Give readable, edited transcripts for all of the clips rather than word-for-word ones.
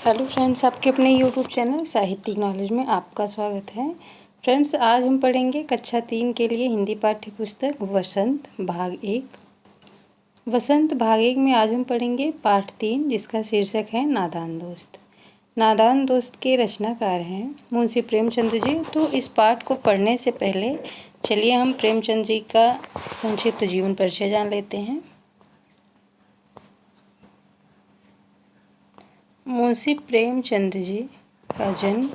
Hello friends, आपके अपने YouTube channel साहित्यिक नॉलेज में आपका स्वागत है। फ्रेंड्स, आज हम पढ़ेंगे कक्षा 3 के लिए हिंदी पाठ्य पुस्तक वसंत भाग 1। वसंत भाग 1 में आज हम पढ़ेंगे पाठ 3, जिसका शीर्षक है नादान दोस्त। नादान दोस्त के रचनाकार हैं मुंशी प्रेमचंद जी। तो इस पाठ को पढ़ने से पहले चलिए हम प्रेमचंद जी का संक्षिप्त जीवन परिचय जान लेते हैं। मुंशी प्रेमचंद जी का जन्म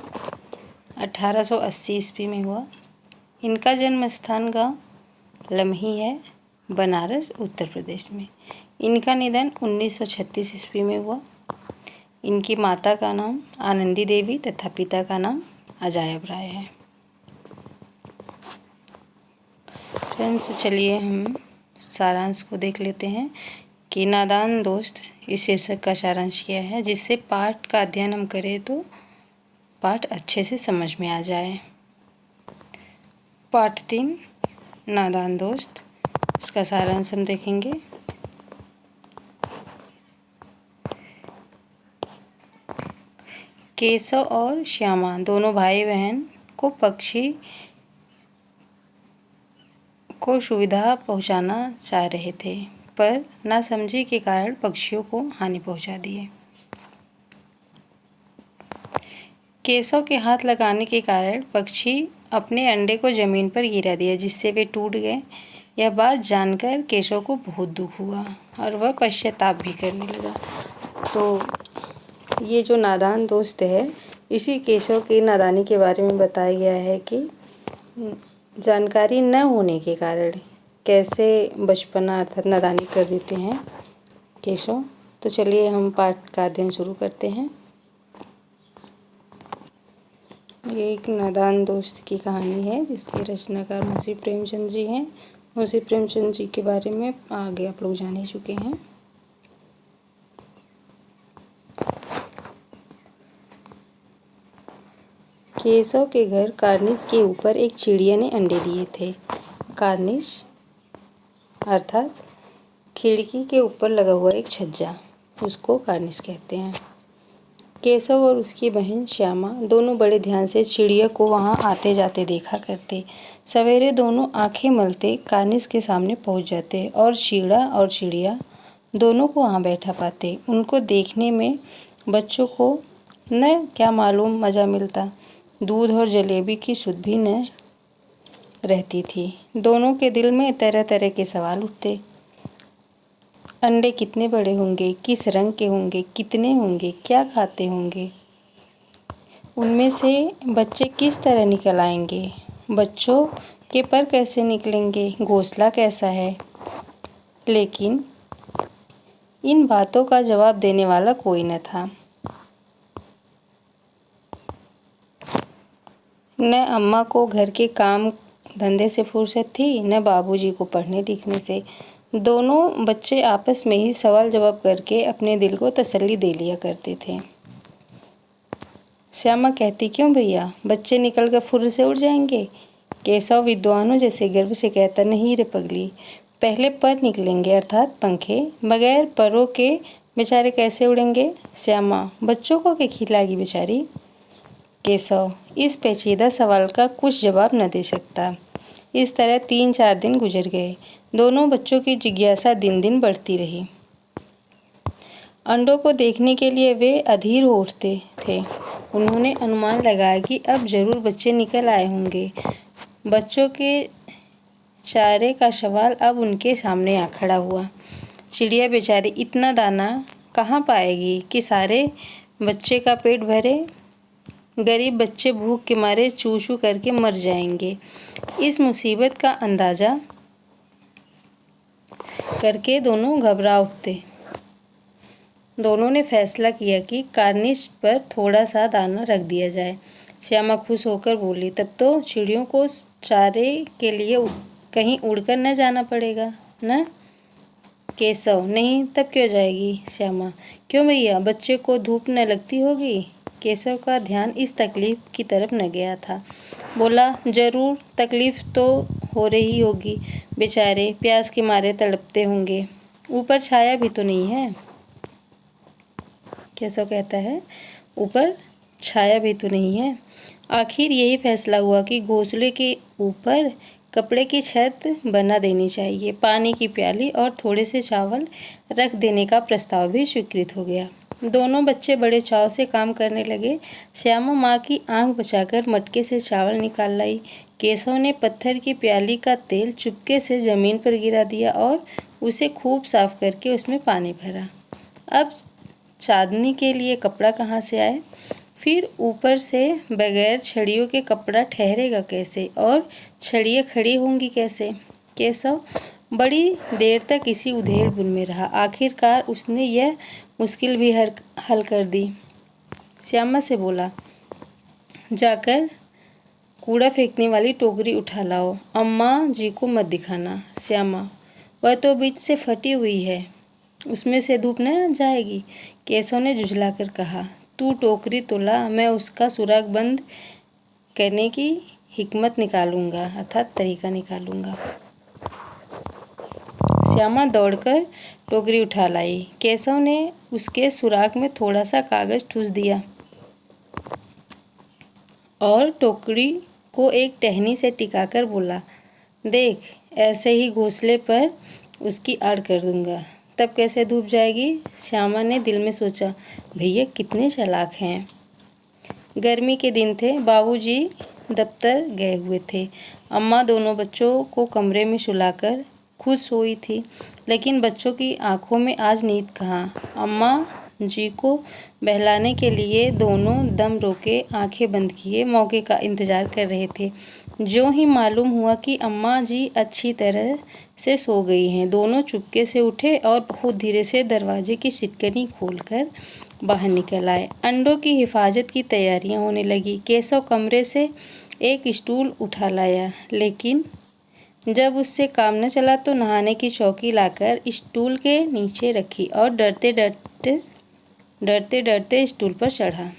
1880 ईस्वी में हुआ। इनका जन्म स्थान गाँव लम्ही है, बनारस उत्तर प्रदेश में। इनका निधन 1936 ईस्वी में हुआ। इनकी माता का नाम आनंदी देवी तथा पिता का नाम अजायब राय है। फ्रेंड्स, चलिए हम सारांश को देख लेते हैं कि नादान दोस्त इस शीर्षक का सारांश किया है, जिससे पाठ का अध्ययन हम करें तो पाठ अच्छे से समझ में आ जाए। पाठ 3 नादान दोस्त, इसका सारांश हम देखेंगे। केशव और श्यामा दोनों भाई बहन को पक्षी को सुविधा पहुंचाना चाह रहे थे, पर नासमझी के कारण पक्षियों को हानि पहुंचा दिए। केशव के हाथ लगाने के कारण पक्षी अपने अंडे को जमीन पर गिरा दिया, जिससे वे टूट गए। यह बात जानकर केशव को बहुत दुख हुआ और वह पश्चाताप भी करने लगा। तो ये जो नादान दोस्त है, इसी केशव की नादानी के बारे में बताया गया है कि जानकारी न होने के कारण कैसे बचपना अर्थात नादानी कर देते हैं केशव। तो चलिए हम पाठ का अध्ययन शुरू करते हैं। ये एक नादान दोस्त की कहानी है, जिसके रचनाकार मुंशी प्रेमचंद जी हैं। मुंशी प्रेमचंद जी के बारे में आगे आप लोग जान ही चुके हैं। केशव के घर कार्निश के ऊपर एक चिड़िया ने अंडे दिए थे। कार्निश अर्थात खिड़की के ऊपर लगा हुआ एक छज्जा, उसको कार्निश कहते हैं। केशव और उसकी बहन श्यामा दोनों बड़े ध्यान से चिड़िया को वहां आते जाते देखा करते। सवेरे दोनों आंखें मलते कार्निश के सामने पहुंच जाते और शीड़ा और चिड़िया दोनों को वहां बैठा पाते। उनको देखने में बच्चों को न क्या मालूम मज़ा मिलता। दूध और जलेबी की सुध भी न रहती थी। दोनों के दिल में तरह तरह के सवाल उठते। अंडे कितने बड़े होंगे, किस रंग के होंगे, कितने होंगे, क्या खाते होंगे, उनमें से बच्चे किस तरह निकल आएंगे, बच्चों के पर कैसे निकलेंगे, घोंसला कैसा है। लेकिन इन बातों का जवाब देने वाला कोई न था। न अम्मा को घर के काम धंधे से फुर्सत थी, न बाबूजी को पढ़ने लिखने से। दोनों बच्चे आपस में ही सवाल जवाब करके अपने दिल को तसल्ली दे लिया करते थे। श्यामा कहती, क्यों भैया, बच्चे निकल कर फुर्र से उड़ जाएंगे। केशव विद्वानों जैसे गर्व से कहता, नहीं रे पगली, पहले पर निकलेंगे अर्थात पंखे, बगैर परों के बेचारे कैसे उड़ेंगे। श्यामा, बच्चों को क्या खिलाएगी बेचारी। केशव इस पेचीदा सवाल का कुछ जवाब न दे सकता। इस तरह 3-4 दिन गुजर गए। दोनों बच्चों की जिज्ञासा दिन दिन बढ़ती रही। अंडों को देखने के लिए वे अधीर हो उठते थे। उन्होंने अनुमान लगाया कि अब जरूर बच्चे निकल आए होंगे। बच्चों के चारे का सवाल अब उनके सामने आ खड़ा हुआ। चिड़िया बेचारी इतना दाना कहाँ पाएगी कि सारे बच्चे का पेट भरे। गरीब बच्चे भूख के मारे चू चू करके मर जाएंगे। इस मुसीबत का अंदाजा करके दोनों घबरा उठते। दोनों ने फैसला किया कि कार्निश पर थोड़ा सा दाना रख दिया जाए। श्यामा खुश होकर बोली, तब तो चिड़ियों को चारे के लिए कहीं उड़कर न जाना पड़ेगा न। केशव, नहीं, तब क्यों जाएगी। श्यामा, क्यों भैया, बच्चे को धूप न लगती होगी। केशव का ध्यान इस तकलीफ की तरफ न गया था। बोला, जरूर तकलीफ तो हो रही होगी, बेचारे प्यास के मारे तड़पते होंगे, ऊपर छाया भी तो नहीं है। केशव कहता है, ऊपर छाया भी तो नहीं है। आखिर यही फैसला हुआ कि घोंसले के ऊपर कपड़े की छत बना देनी चाहिए। पानी की प्याली और थोड़े से चावल रख देने का प्रस्ताव भी स्वीकृत हो गया। दोनों बच्चे बड़े चाव से काम करने लगे। श्यामा माँ की आंख बचाकर मटके से चावल निकाल लाई। केशव ने पत्थर की प्याली का तेल चुपके से जमीन पर गिरा दिया और उसे खूब साफ करके उसमें पानी भरा। अब चांदनी के लिए कपड़ा कहाँ से आए? फिर ऊपर से बगैर छड़ियों के कपड़ा ठहरेगा कैसे और छड़ियाँ खड़ी होंगी कैसे? केशव बड़ी देर तक इसी उधेड़-बुन में रहा। आखिरकार उसने यह मुश्किल भी हल कर दी। श्यामा से बोला, जाकर कूड़ा फेंकने वाली टोकरी उठा लाओ। अम्मा जी को मत दिखाना। श्यामा, वह तो बीच से फटी हुई है, उसमें से धूप न जाएगी। केशव ने झुझलाकर कहा, तू टोकरी तो ला, मैं उसका सुराग बंद करने की हिकमत निकालूंगा, अर्थात तरीका निकालूंगा। श्यामा दौड़कर टोकरी उठा लाई। केशव ने उसके सुराग में थोड़ा सा कागज ठूस दिया और टोकरी को एक टहनी से टिकाकर बोला, देख, ऐसे ही घोंसले पर उसकी आड़ कर दूंगा, तब कैसे धूप जाएगी? श्यामा ने दिल में सोचा, भैया कितने चालाक हैं। गर्मी के दिन थे। बाबूजी दफ्तर गए हुए थे। अम्मा दोनों बच्चों को कमरे में सुलाकर खुद सोई थी, लेकिन बच्चों की आंखों में आज नींद कहाँ। अम्मा जी को बहलाने के लिए दोनों दम रोके आंखें बंद किए मौके का इंतजार कर रहे थे। ज्यों ही मालूम हुआ कि अम्मा जी अच्छी तरह से सो गई हैं, दोनों चुपके से उठे और बहुत धीरे से दरवाजे की सिटकनी खोलकर बाहर निकल आए। अंडों की हिफाजत की तैयारियां होने लगी। केशव कमरे से एक स्टूल उठा लाया, लेकिन जब उससे काम न चला तो नहाने की चौकी लाकर स्टूल के नीचे रखी और डरते डरते स्टूल पर चढ़ा।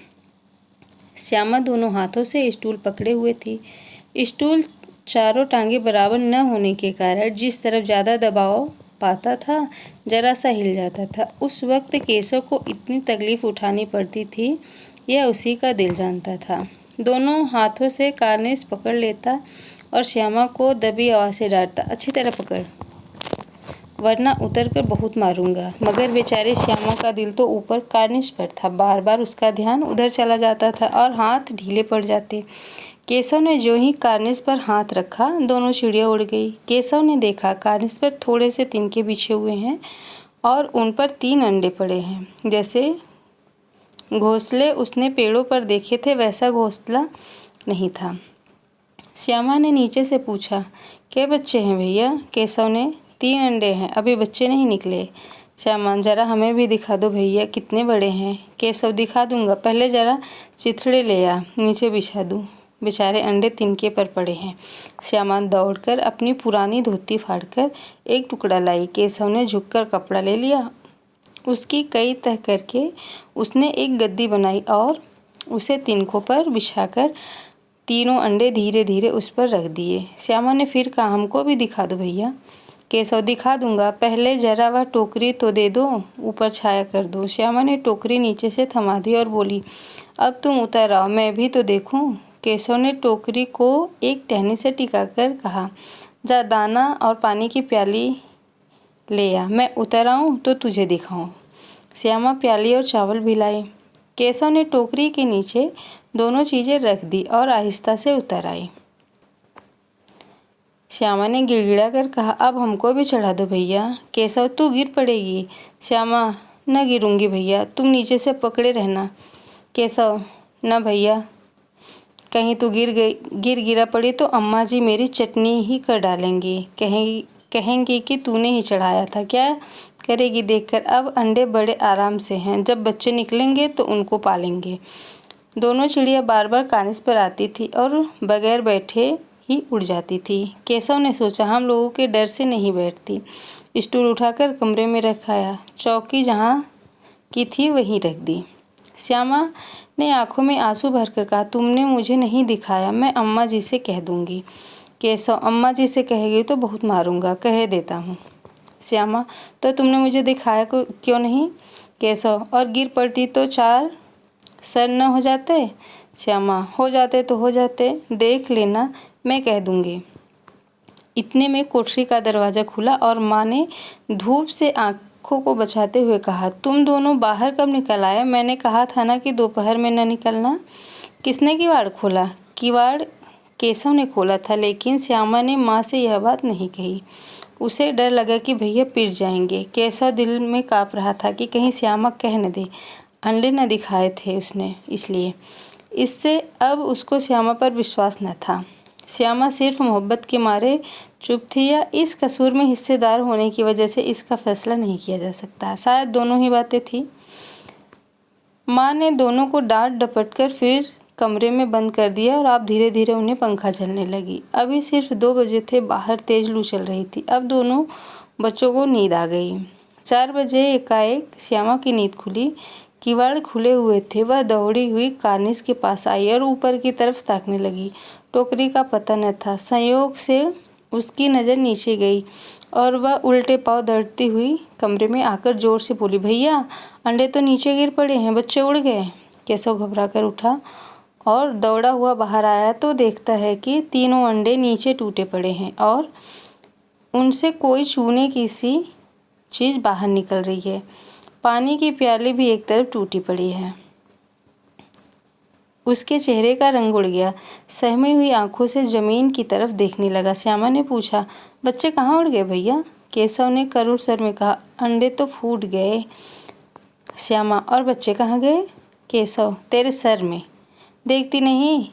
श्यामा दोनों हाथों से स्टूल पकड़े हुए थी। स्टूल चारों टांगे बराबर न होने के कारण जिस तरफ ज़्यादा दबाव पाता था, जरा सा हिल जाता था। उस वक्त केशव को इतनी तकलीफ उठानी पड़ती थी, यह उसी का दिल जानता था। दोनों हाथों से कार्निश पकड़ लेता और श्यामा को दबी आवाज़ से डांटता, अच्छी तरह पकड़, वरना उतर कर बहुत मारूंगा। मगर बेचारे श्यामा का दिल तो ऊपर कार्निश पर था। बार बार उसका ध्यान उधर चला जाता था और हाथ ढीले पड़ जाते। केशव ने जो ही कार्निश पर हाथ रखा, दोनों चिड़िया उड़ गई। केशव ने देखा कार्निश पर थोड़े से तिनके बिछे हुए हैं और उन पर 3 अंडे पड़े हैं। जैसे घोंसले उसने पेड़ों पर देखे थे, वैसा घोंसला नहीं था। श्यामा ने नीचे से पूछा, क्या बच्चे हैं भैया? केशव ने, 3 अंडे हैं, अभी बच्चे नहीं निकले। श्यामा, जरा हमें भी दिखा दो भैया, कितने बड़े हैं? केशव, दिखा दूंगा, पहले जरा चिथड़े ले आ, नीचे बिछा दूँ। बेचारे अंडे तिनके पर पड़े हैं। श्यामा दौड़कर अपनी पुरानी धोती फाड़कर एक टुकड़ा लाई। केशव ने झुककर कपड़ा ले लिया, उसकी कई तह करके उसने एक गद्दी बनाई और उसे तिनकों पर बिछाकर 3 अंडे धीरे धीरे उस पर रख दिए। श्यामा ने फिर कहा, हमको भी दिखा दो भैया। केशव, दिखा दूंगा, पहले जरा वह टोकरी तो दे दो, ऊपर छाया कर दो। श्यामा ने टोकरी नीचे से थमा दी और बोली, अब तुम उतर आओ, मैं भी तो देखूं। केशव ने टोकरी को एक टहनी से टिकाकर कहा, जा दाना और पानी की प्याली ले आ, मैं उतर आऊँ तो तुझे दिखाऊं। श्यामा प्याली और चावल भी लाई। केशव ने टोकरी के नीचे दोनों चीज़ें रख दी और आहिस्ता से उतर आई। श्यामा ने गिड़गिड़ा कर कहा, अब हमको भी चढ़ा दो भैया। केशव, तू गिर पड़ेगी। श्यामा, न गिरूंगी भैया, तुम नीचे से पकड़े रहना। केशव, न भैया, कहीं तू गिरा पड़ी तो अम्मा जी मेरी चटनी ही कर डालेंगी, कहेंगी कि तूने ही चढ़ाया था। क्या करेगी देखकर। अब अंडे बड़े आराम से हैं, जब बच्चे निकलेंगे तो उनको पालेंगे। दोनों चिड़िया बार बार कार्निश पर आती थी और बगैर बैठे ही उड़ जाती थी। केशव ने सोचा, हम लोगों के डर से नहीं बैठती। स्टूल उठाकर कमरे में रखाया, चौकी जहाँ की थी वहीं रख दी। श्यामा ने आंखों में आंसू भरकर कहा, तुमने मुझे नहीं दिखाया, मैं अम्मा जी से कह दूंगी। केशव, अम्मा जी से कहेगी तो बहुत मारूंगा, कह देता हूँ। श्यामा, तो तुमने मुझे दिखाया क्यों नहीं? केशव, और गिर पड़ती तो 4 सर न हो जाते? श्यामा, हो जाते तो हो जाते, देख लेना, मैं कह दूंगी। इतने में कोठरी का दरवाज़ा खुला और माँ ने धूप से आंखों को बचाते हुए कहा, तुम दोनों बाहर कब निकल आए? मैंने कहा था ना कि दोपहर में न निकलना। किसने किवाड़ खोला? किवाड़ केशव ने खोला था, लेकिन श्यामा ने माँ से यह बात नहीं कही। उसे डर लगा कि भैया पिट जाएंगे। केशव दिल में काँप रहा था कि कहीं श्यामा कह न दे अंडे न दिखाए थे उसने, इसलिए। इससे अब उसको श्यामा पर विश्वास न था। श्यामा सिर्फ मोहब्बत के मारे चुप थी या इस कसूर में हिस्सेदार होने की वजह से इसका फैसला नहीं किया जा सकता। शायद दोनों ही बातें थी। माँ ने दोनों को डांट डपट कर फिर कमरे में बंद कर दिया और आप धीरे धीरे उन्हें पंखा झलने लगी। अभी सिर्फ 2 बजे थे, बाहर तेज लू चल रही थी। अब दोनों बच्चों को नींद आ गई। 4 बजे एकाएक श्यामा की नींद खुली। किवाड़ खुले हुए थे। वह दौड़ी हुई कार्निस के पास आई और ऊपर की तरफ ताकने लगी। टोकरी का पता न था। संयोग से उसकी नज़र नीचे गई और वह उल्टे पांव दौड़ती हुई कमरे में आकर जोर से बोली, भैया, अंडे तो नीचे गिर पड़े हैं, बच्चे उड़ गए। केशव घबरा कर उठा और दौड़ा हुआ बाहर आया तो देखता है कि तीनों अंडे नीचे टूटे पड़े हैं और उनसे कोई छूने की सी चीज़ बाहर निकल रही है। पानी की प्याली भी एक तरफ टूटी पड़ी है। उसके चेहरे का रंग उड़ गया। सहमी हुई आंखों से जमीन की तरफ देखने लगा। श्यामा ने पूछा, बच्चे कहाँ उड़ गए भैया? केशव ने करुण स्वर में कहा, अंडे तो फूट गए। श्यामा, और बच्चे कहाँ गए? केशव, तेरे सर में देखती नहीं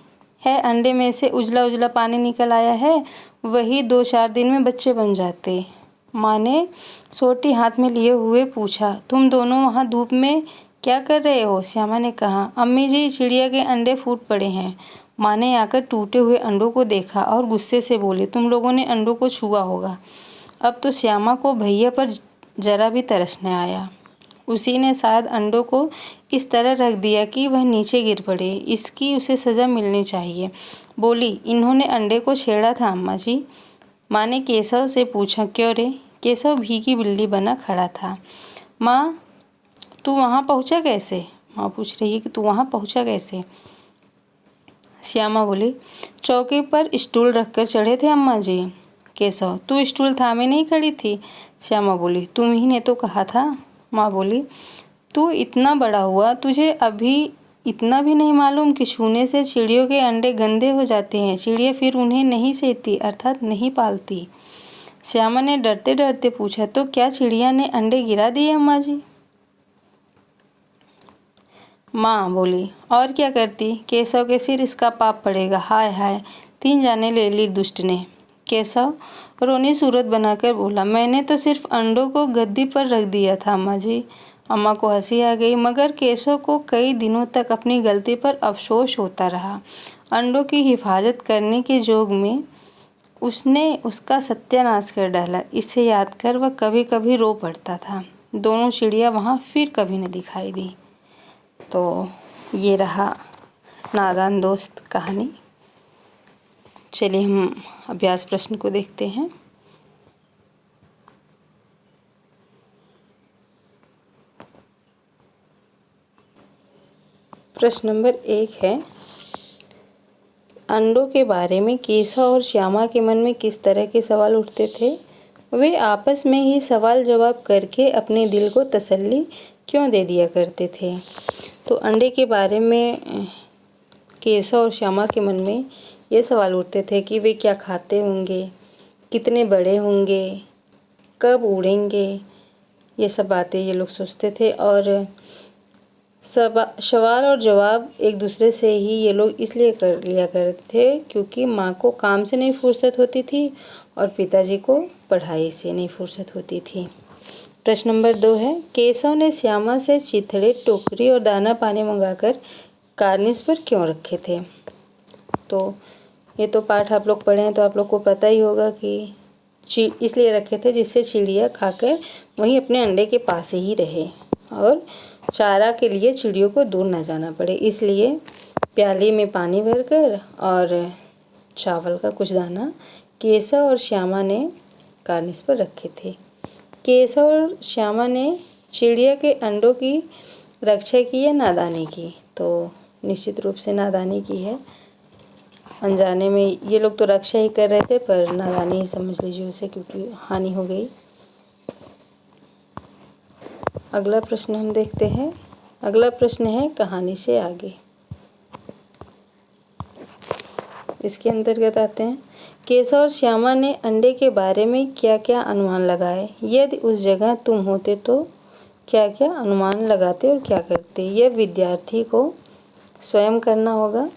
है, अंडे में से उजला उजला पानी निकल आया है, वही 2-4 दिन में बच्चे बन जाते। माँ ने सोटी हाथ में लिए हुए पूछा, तुम दोनों वहाँ धूप में क्या कर रहे हो? श्यामा ने कहा, अम्मी जी, चिड़िया के अंडे फूट पड़े हैं। माँ ने आकर टूटे हुए अंडों को देखा और गुस्से से बोली, तुम लोगों ने अंडों को छुआ होगा। अब तो श्यामा को भैया पर जरा भी तरस न आया। उसी ने शायद अंडों को इस तरह रख दिया कि वह नीचे गिर पड़े। इसकी उसे सज़ा मिलनी चाहिए। बोली, इन्होंने अंडे को छेड़ा था अम्मा जी। माँ ने केशव से पूछा, क्यों रे? केशव भीगी बिल्ली बना खड़ा था। माँ, तू वहाँ पहुँचा कैसे? माँ पूछ रही है कि तू वहाँ पहुँचा कैसे? श्यामा बोली, चौकी पर स्टूल रखकर चढ़े थे अम्मा जी। केशव, तू स्टूल थामे नहीं खड़ी थी? श्यामा बोली, तुम ही ने तो कहा था। माँ बोली, तू इतना बड़ा हुआ, तुझे अभी इतना भी नहीं मालूम कि छूने से चिड़ियों के अंडे गंदे हो जाते हैं। चिड़िया फिर उन्हें नहीं सेती, अर्थात नहीं पालती। श्यामा ने डरते डरते पूछा, तो क्या चिड़िया ने अंडे गिरा दिए अम्मा जी? माँ बोली, और क्या करती? केशव के सिर इसका पाप पड़ेगा। हाय हाय, 3 जाने ले ली दुष्ट ने। केशव रोनी सूरत बनाकर बोला, मैंने तो सिर्फ अंडों को गद्दी पर रख दिया था अम्मा जी। अम्मा को हंसी आ गई, मगर केशव को कई दिनों तक अपनी गलती पर अफसोस होता रहा। अंडों की हिफाजत करने के जोग में उसने उसका सत्यानाश कर डाला। इसे याद कर वह कभी कभी रो पड़ता था। दोनों चिड़िया वहाँ फिर कभी न दिखाई दी। तो ये रहा नादान दोस्त कहानी। चलिए हम अभ्यास प्रश्न को देखते हैं। प्रश्न नंबर 1 है, अंडों के बारे में केशव और श्यामा के मन में किस तरह के सवाल उठते थे? वे आपस में ही सवाल जवाब करके अपने दिल को तसल्ली क्यों दे दिया करते थे? तो अंडे के बारे में केशव और श्यामा के मन में ये सवाल उठते थे कि वे क्या खाते होंगे, कितने बड़े होंगे, कब उड़ेंगे, ये सब बातें ये लोग सोचते थे। और सवाल और जवाब एक दूसरे से ही ये लोग इसलिए कर लिया करते थे क्योंकि माँ को काम से नहीं फुर्सत होती थी और पिताजी को पढ़ाई से नहीं फुर्सत होती थी। प्रश्न नंबर 2 है, केशव ने श्यामा से चिथड़े, टोकरी और दाना पानी मंगाकर कार्निस पर क्यों रखे थे? तो ये तो पाठ आप लोग पढ़े हैं तो आप लोग को पता ही होगा कि इसलिए रखे थे जिससे चिड़िया खाकर वहीं अपने अंडे के पास ही रहे और चारा के लिए चिड़ियों को दूर न जाना पड़े। इसलिए प्याली में पानी भरकर और चावल का कुछ दाना केशव और श्यामा ने कार्निस पर रखे थे। केशव और श्यामा ने चिड़िया के अंडों की रक्षा की या नादानी की? तो निश्चित रूप से नादानी की है। अनजाने में ये लोग तो रक्षा ही कर रहे थे, पर नादानी ही समझ लीजिए उसे, क्योंकि हानि हो गई। अगला प्रश्न हम देखते हैं। अगला प्रश्न है कहानी से आगे। इसके अंतर्गत आते हैं, केशव और श्यामा ने अंडे के बारे में क्या क्या अनुमान लगाए? यदि उस जगह तुम होते तो क्या क्या अनुमान लगाते और क्या करते? यह विद्यार्थी को स्वयं करना होगा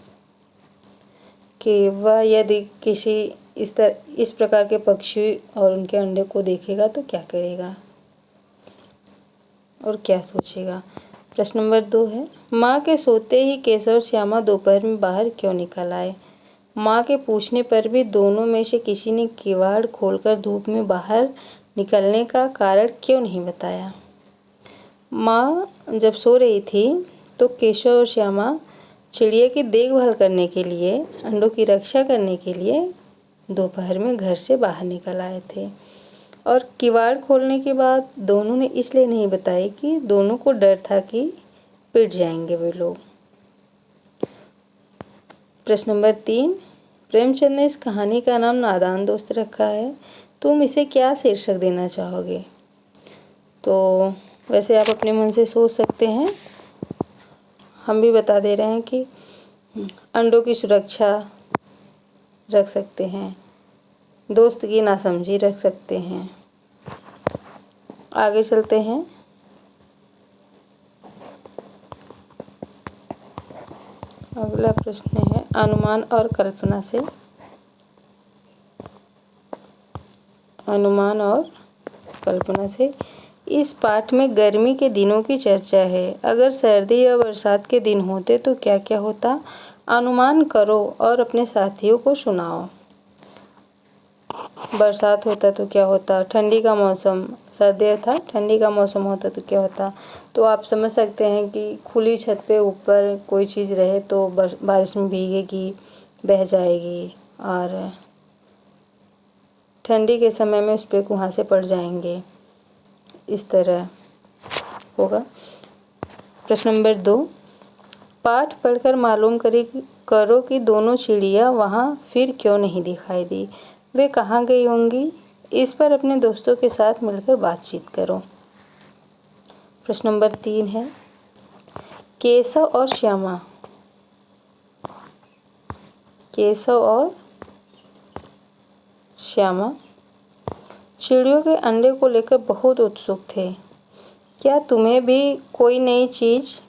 कि वह यदि किसी इस प्रकार के पक्षी और उनके अंडे को देखेगा तो क्या करेगा और क्या सोचेगा। प्रश्न नंबर 2 है, माँ के सोते ही केशव और श्यामा दोपहर में बाहर क्यों निकल आए? माँ के पूछने पर भी दोनों में से किसी ने किवाड़ खोलकर धूप में बाहर निकलने का कारण क्यों नहीं बताया? माँ जब सो रही थी तो केशव और श्यामा चिड़िया की देखभाल करने के लिए, अंडों की रक्षा करने के लिए दोपहर में घर से बाहर निकल आए थे। और किवाड़ खोलने के बाद दोनों ने इसलिए नहीं बताई कि दोनों को डर था कि पिट जाएंगे वे लोग। प्रश्न नंबर 3, प्रेमचंद ने इस कहानी का नाम नादान दोस्त रखा है, तुम इसे क्या शीर्षक देना चाहोगे? तो वैसे आप अपने मन से सोच सकते हैं, हम भी बता दे रहे हैं कि अंडों की सुरक्षा रख सकते हैं, दोस्त की नासमझी रख सकते हैं। आगे चलते हैं। अगला प्रश्न है अनुमान और कल्पना से। अनुमान और कल्पना से इस पाठ में गर्मी के दिनों की चर्चा है। अगर सर्दी या बरसात के दिन होते तो क्या क्या होता? अनुमान करो और अपने साथियों को सुनाओ। बरसात होता तो क्या होता? ठंडी का मौसम, सर्दी अर्थात ठंडी का मौसम होता तो क्या होता? तो आप समझ सकते हैं कि खुली छत पे ऊपर कोई चीज़ रहे तो बारिश में भीगेगी, बह जाएगी, और ठंडी के समय में उस पर कुहासे पड़ जाएंगे, इस तरह होगा। प्रश्न नंबर 2, पाठ पढ़कर मालूम करो कि दोनों चिड़िया वहाँ फिर क्यों नहीं दिखाई दी, वे कहाँ गई होंगी? इस पर अपने दोस्तों के साथ मिलकर बातचीत करो। प्रश्न नंबर 3 है, केशव और श्यामा चिड़ियों के अंडे को लेकर बहुत उत्सुक थे। क्या तुम्हें भी कोई नई चीज़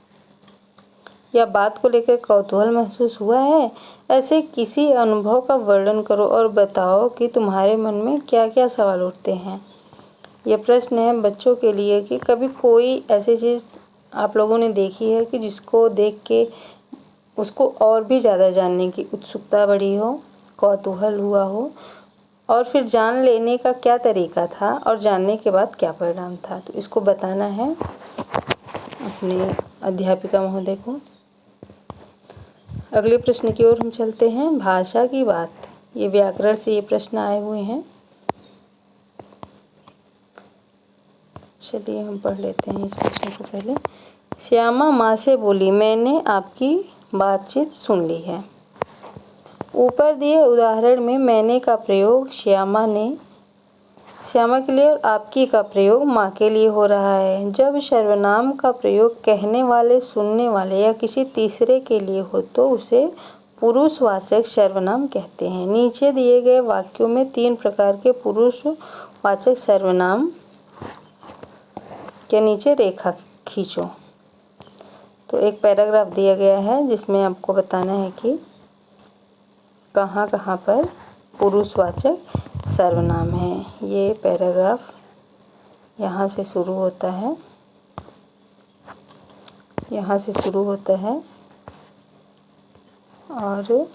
या बात को लेकर कौतूहल महसूस हुआ है? ऐसे किसी अनुभव का वर्णन करो और बताओ कि तुम्हारे मन में क्या क्या सवाल उठते हैं। यह प्रश्न है बच्चों के लिए कि कभी कोई ऐसी चीज़ आप लोगों ने देखी है कि जिसको देख के उसको और भी ज़्यादा जानने की उत्सुकता बढ़ी हो, कौतूहल हुआ हो, और फिर जान लेने का क्या तरीका था और जानने के बाद क्या परिणाम था। तो इसको बताना है अपने अध्यापिका महोदय को। अगले प्रश्न की ओर हम चलते हैं। भाषा की बात, ये व्याकरण से ये प्रश्न आए हुए हैं। चलिए हम पढ़ लेते हैं इस प्रश्न को पहले। श्यामा माँ से बोली, मैंने आपकी बातचीत सुन ली है। ऊपर दिए उदाहरण में मैंने का प्रयोग श्यामा के लिए और आपकी का प्रयोग माँ के लिए हो रहा है। जब सर्वनाम का प्रयोग कहने वाले, सुनने वाले या किसी तीसरे के लिए हो तो उसे पुरुषवाचक सर्वनाम कहते हैं। नीचे दिए गए वाक्यों में 3 प्रकार के पुरुषवाचक सर्वनाम के नीचे रेखा खींचो। तो एक पैराग्राफ दिया गया है जिसमें आपको बताना है कि कहाँ कहाँ पर पुरुषवाचक सर्वनाम है। ये पैराग्राफ यहाँ से शुरू होता है, और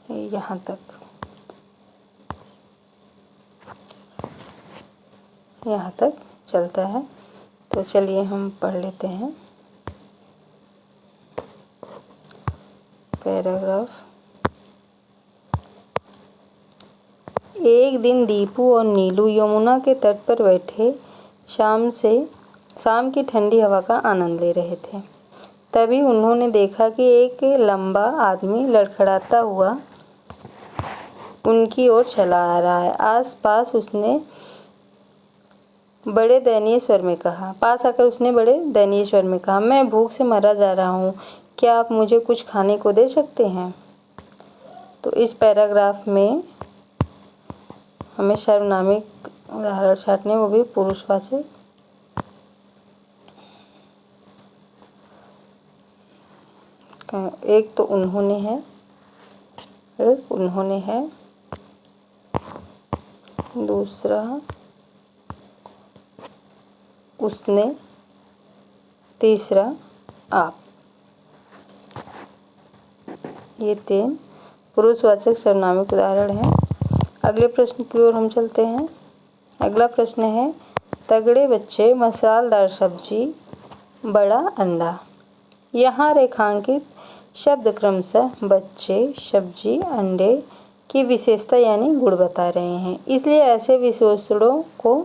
यहाँ तक चलता है। तो चलिए हम पढ़ लेते हैं पैराग्राफ। एक दिन दीपू और नीलू यमुना के तट पर बैठे शाम की ठंडी हवा का आनंद ले रहे थे। तभी उन्होंने देखा कि एक लंबा आदमी लड़खड़ाता हुआ उनकी ओर चला आ रहा है। पास आकर उसने बड़े दयनीय स्वर में कहा, मैं भूख से मरा जा रहा हूँ, क्या आप मुझे कुछ खाने को दे सकते हैं? तो इस पैराग्राफ में हमें सर्वनामिक उदाहरण छांटने, वो भी पुरुषवाचक। एक तो उन्होंने है, दूसरा उसने, तीसरा आप। ये 3 पुरुषवाचक सर्वनामिक उदाहरण हैं। अगले प्रश्न की ओर हम चलते हैं। अगला प्रश्न है, तगड़े बच्चे, मसालेदार सब्जी, बड़ा अंडा। यहाँ रेखांकित शब्द क्रमशः बच्चे, सब्जी, अंडे की विशेषता यानी गुण बता रहे हैं, इसलिए ऐसे विशेषणों को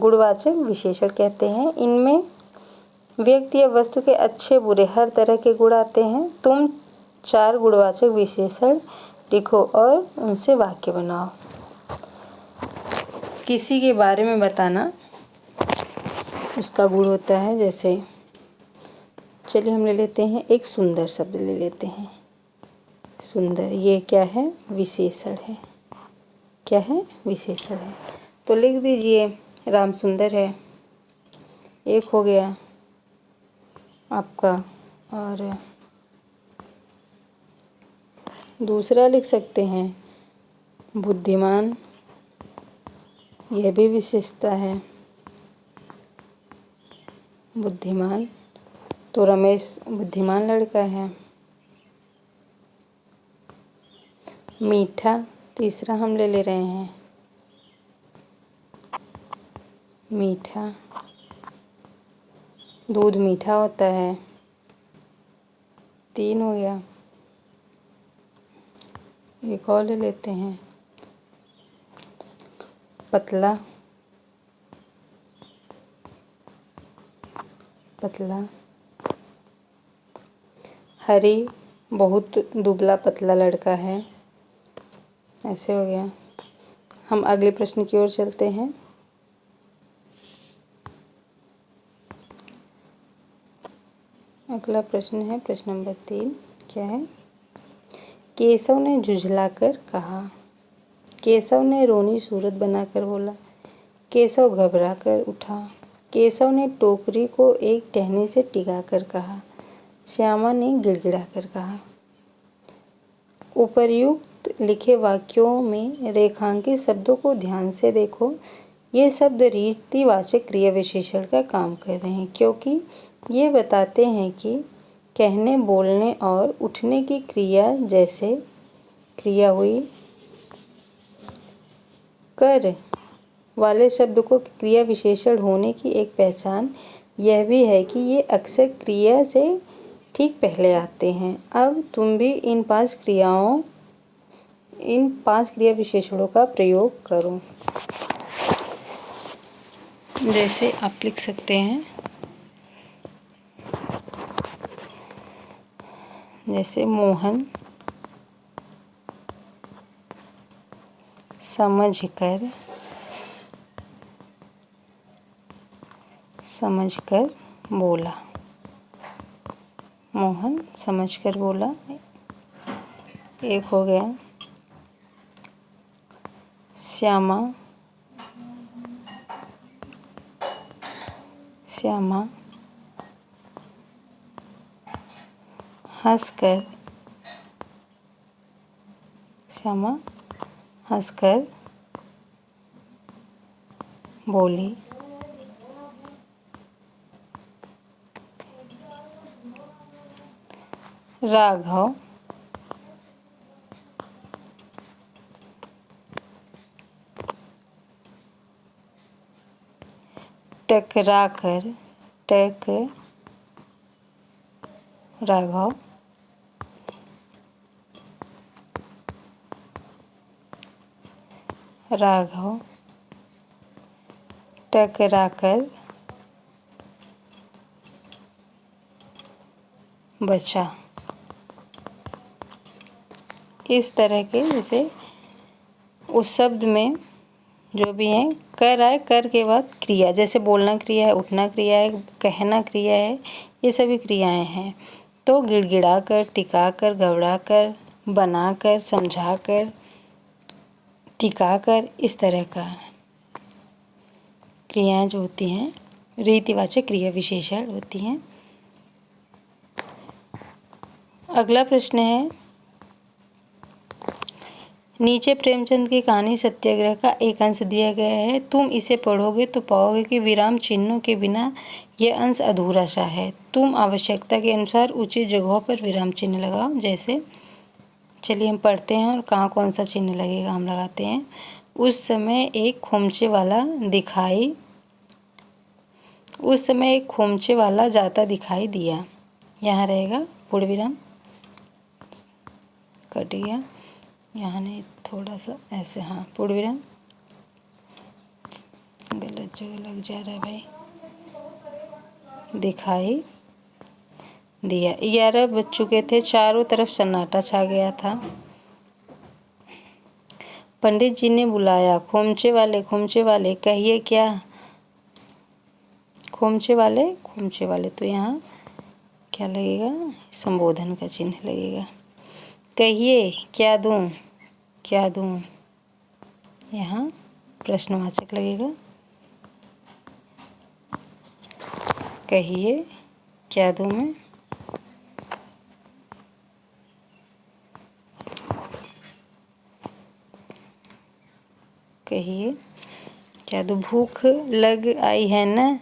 गुणवाचक विशेषण कहते हैं। इनमें व्यक्ति या वस्तु के अच्छे बुरे हर तरह के गुण आते हैं। तुम 4 गुणवाचक विशेषण लिखो और उनसे वाक्य बनाओ। किसी के बारे में बताना उसका गुण होता है। जैसे चलिए हम ले लेते हैं, एक सुंदर शब्द ले लेते हैं। सुंदर, ये क्या है? विशेषण है। क्या है? विशेषण है। तो लिख दीजिए, राम सुंदर है, एक हो गया आपका। और दूसरा लिख सकते हैं बुद्धिमान, यह भी विशेषता है, बुद्धिमान। तो रमेश बुद्धिमान लड़का है। मीठा, तीसरा हम ले रहे हैं, मीठा, दूध मीठा होता है, 3 हो गया। एक और ले लेते हैं, पतला, पतला। हरी, बहुत दुबला पतला लड़का है, ऐसे हो गया। हम अगले प्रश्न की ओर चलते हैं। अगला प्रश्न है प्रश्न नंबर 3। क्या है? केशव ने झुँझलाकर कहा। केशव ने रोनी सूरत बनाकर बोला। केशव घबरा कर उठा। केशव ने टोकरी को एक टहनी से टिकाकर कहा। श्यामा ने गिड़गिड़ाकर कहा। उपर्युक्त लिखे वाक्यों में रेखांकित शब्दों को ध्यान से देखो। ये शब्द रीतिवाचक क्रिया विशेषण का काम कर रहे हैं, क्योंकि ये बताते हैं कि कहने, बोलने और उठने की क्रिया जैसे क्रिया हुई। कर वाले शब्द को क्रिया विशेषण होने की एक पहचान यह भी है कि ये अक्सर क्रिया से ठीक पहले आते हैं। अब तुम भी इन 5 क्रिया विशेषणों का प्रयोग करो। जैसे आप लिख सकते हैं, जैसे मोहन समझकर बोला। मोहन समझकर बोला, एक हो गया। श्यामा हंसकर बोली। राघव टकराकर राघव टकराकर बचा। इस तरह के जैसे उस शब्द में जो भी है कर आए, कर के बाद क्रिया, जैसे बोलना क्रिया है, उठना क्रिया है, कहना क्रिया है, ये सभी क्रियाएं हैं। तो गिड़गिड़ा कर, टिका कर, घबरा कर, बना कर, समझा कर, टिका कर, इस तरह का क्रियाएं जो होती हैं रीतिवाचक क्रिया विशेषण होती हैं। अगला प्रश्न है, नीचे प्रेमचंद की कहानी सत्याग्रह का एक अंश दिया गया है। तुम इसे पढ़ोगे तो पाओगे कि विराम चिन्हों के बिना यह अंश अधूरा सा है। तुम आवश्यकता के अनुसार उचित जगहों पर विराम चिन्ह लगाओ। जैसे चलिए हम पढ़ते हैं और कहाँ कौन सा चिन्ह लगेगा हम लगाते हैं। उस समय एक खोमचे वाला जाता दिखाई दिया। यहाँ रहेगा पूर्ण विराम, कट गया, यहाँ नहीं, थोड़ा सा ऐसे, हाँ पूर्ण विराम, गलत जगह लग जा रहा है भाई, दिखाई दिया। 11 बज चुके थे, चारों तरफ सन्नाटा छा गया था। पंडित जी ने बुलाया, खोमचे वाले कहिए क्या। खोमचे वाले तो यहाँ क्या लगेगा, संबोधन का चिन्ह लगेगा। कहिए क्या दूं, यहाँ प्रश्नवाचक लगेगा। कहिए क्या दूं मैं, कहिए क्या दूं। भूख लग आई है न,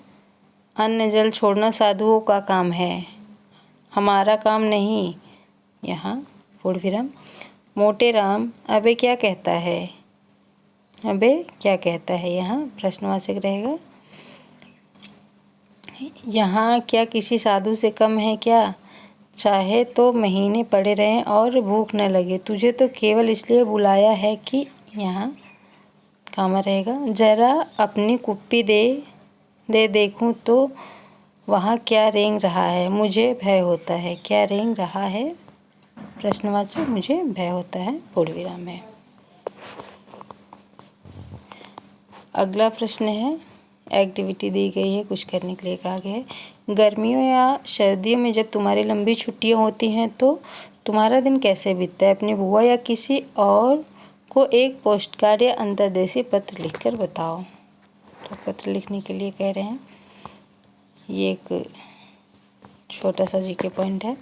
अन्न जल छोड़ना साधुओं का काम है, हमारा काम नहीं। यहाँ पूर्ण विराम। मोटे राम अबे क्या कहता है, यहाँ प्रश्नवाचक रहेगा। यहाँ क्या किसी साधु से कम है क्या, चाहे तो महीने पड़े रहें और भूख न लगे, तुझे तो केवल इसलिए बुलाया है कि, यहाँ कामा रहेगा। जरा अपनी कुप्पी दे देखूं तो वहाँ क्या रेंग रहा है, मुझे भय होता है। क्या रेंग रहा है, प्रश्नवाचक, मुझे भय होता है, पूर्ण विराम है। अगला प्रश्न है, एक्टिविटी दी गई है, कुछ करने के लिए कहा गया है। गर्मियों या सर्दियों में जब तुम्हारी लंबी छुट्टियां होती हैं तो तुम्हारा दिन कैसे बीतता है। अपनी बुआ या किसी और को एक पोस्टकार्ड या अंतर्देशीय पत्र लिखकर बताओ। तो पत्र लिखने के लिए कह रहे हैं, ये एक छोटा सा जीके पॉइंट है।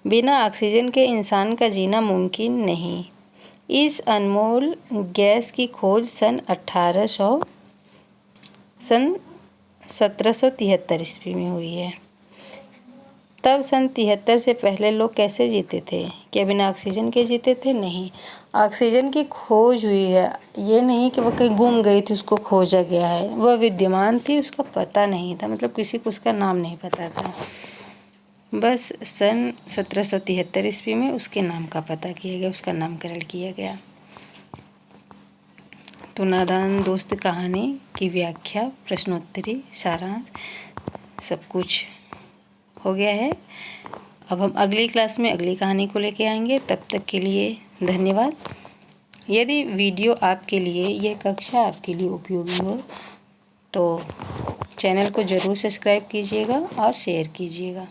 बिना ऑक्सीजन के इंसान का जीना मुमकिन नहीं। इस अनमोल गैस की खोज सन 1773 ईस्वी में हुई है। तब सन 73 से पहले लोग कैसे जीते थे, क्या बिना ऑक्सीजन के जीते थे। नहीं, ऑक्सीजन की खोज हुई है, ये नहीं कि वो कहीं गुम गई थी उसको खोजा गया है, वह विद्यमान थी, उसका पता नहीं था, मतलब किसी को उसका नाम नहीं पता था। बस सन 1773 ईस्वी में उसके नाम का पता किया गया, उसका नामकरण किया गया। तो नादान दोस्त कहानी की व्याख्या, प्रश्नोत्तरी, सारांश सब कुछ हो गया है। अब हम अगली क्लास में अगली कहानी को लेके आएंगे। तब तक के लिए धन्यवाद। यदि वीडियो आपके लिए, यह कक्षा आपके लिए उपयोगी हो तो चैनल को ज़रूर सब्सक्राइब कीजिएगा और शेयर कीजिएगा।